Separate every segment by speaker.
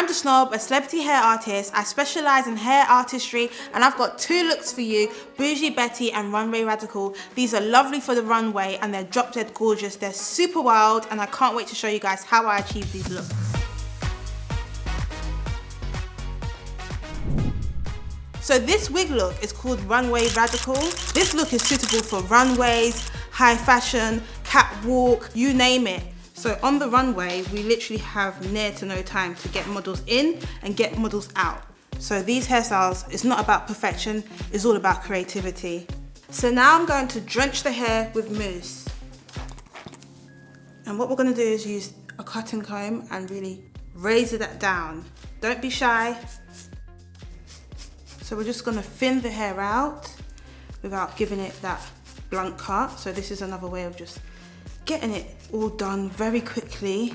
Speaker 1: I'm the Snob, a celebrity hair artist. I specialise in hair artistry and I've got 2 looks for you, Bougie Betty and Runway Radical. These are lovely for the runway and they're drop dead gorgeous. They're super wild and I can't wait to show you guys how I achieve these looks. So this wig look is called Runway Radical. This look is suitable for runways, high fashion, catwalk, you name it. So on the runway, we literally have near to no time to get models in and get models out. So these hairstyles, it's not about perfection, it's all about creativity. So now I'm going to drench the hair with mousse. And what we're gonna do is use a cotton comb and really razor that down. Don't be shy. So we're just gonna thin the hair out without giving it that blunt cut. So this is another way of just getting it all done very quickly.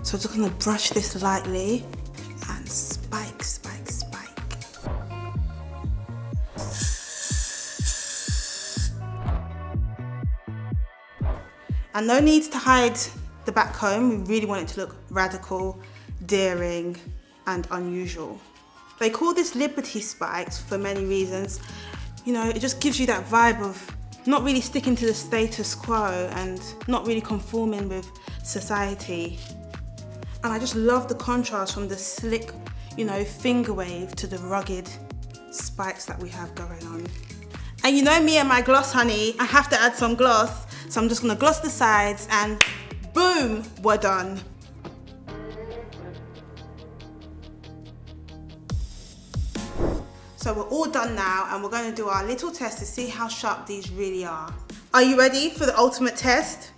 Speaker 1: So I'm just gonna brush this lightly and spike, spike, spike. And no need to hide the back comb. We really want it to look radical, daring, and unusual. They call this Liberty spikes for many reasons. You know, it just gives you that vibe of not really sticking to the status quo and not really conforming with society. And I just love the contrast from the slick, you know, finger wave to the rugged spikes that we have going on. And you know me and my gloss, honey, I have to add some gloss. So I'm just gonna gloss the sides and boom, we're done. So we're all done now and we're gonna do our little test to see how sharp these really are. Are you ready for the ultimate test?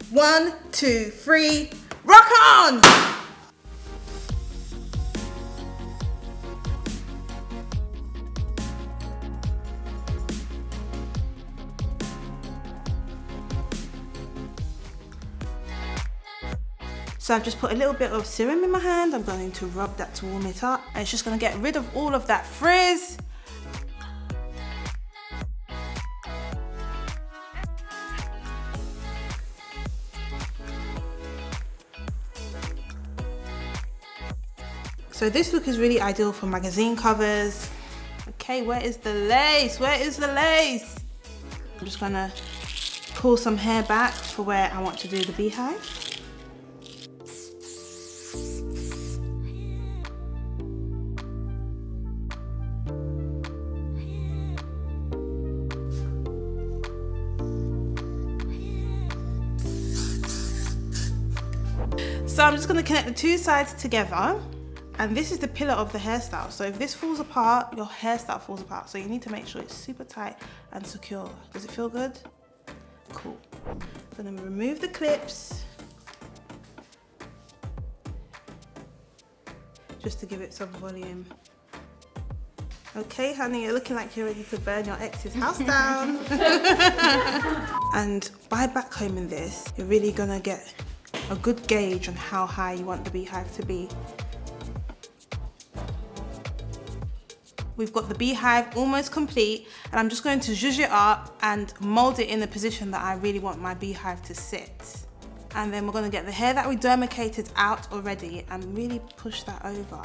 Speaker 1: 1, 2, 3, rock on! So I've just put a little bit of serum in my hand. I'm going to rub that to warm it up. And it's just gonna get rid of all of that frizz. So this look is really ideal for magazine covers. Okay, where is the lace? Where is the lace? I'm just gonna pull some hair back for where I want to do the beehive. So I'm just going to connect the 2 sides together, and this is the pillar of the hairstyle. So if this falls apart, your hairstyle falls apart. So you need to make sure it's super tight and secure. Does it feel good? Cool. I'm going to remove the clips just to give it some volume. Okay, honey, you're looking like you're ready to burn your ex's house down. And by backcombing this, you're really going to get a good gauge on how high you want the beehive to be. We've got the beehive almost complete, and I'm just going to zhuzh it up and mold it in the position that I really want my beehive to sit. And then we're going to get the hair that we dermacated out already and really push that over.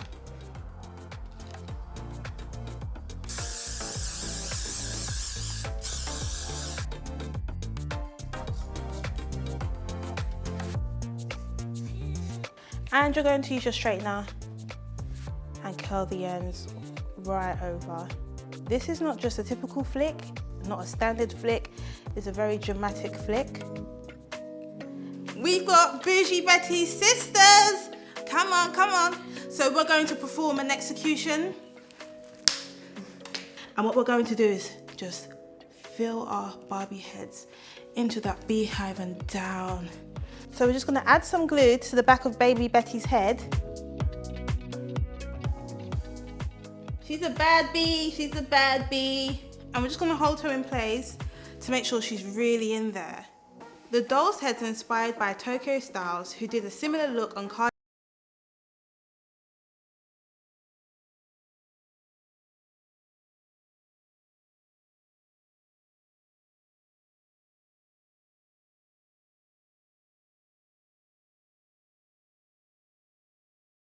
Speaker 1: And you're going to use your straightener and curl the ends right over. This is not just a typical flick, not a standard flick, it's a very dramatic flick. We've got Bougie Betty's sisters! Come on, come on. So we're going to perform an execution. And what we're going to do is just fill our Barbie heads into that beehive and down. So we're just going to add some glue to the back of baby Betty's head. She's a bad bee, she's a bad bee. And we're just going to hold her in place to make sure she's really in there. The doll's heads are inspired by Tokyo Styles, who did a similar look on